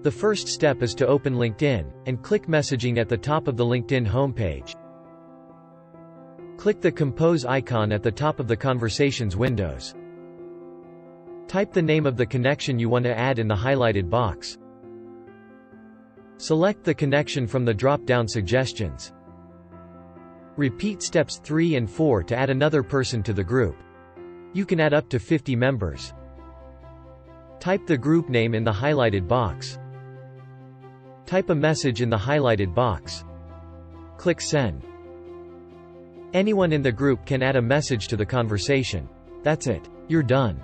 The first step is to open LinkedIn, and click Messaging at the top of the LinkedIn homepage. Click the Compose icon at the top of the Conversations windows. Type the name of the connection you want to add in the highlighted box. Select the connection from the drop-down suggestions. Repeat steps 3 and 4 to add another person to the group. You can add up to 50 members. Type the group name in the highlighted box. Type a message in the highlighted box. Click Send. Anyone in the group can add a message to the conversation. That's it. You're done.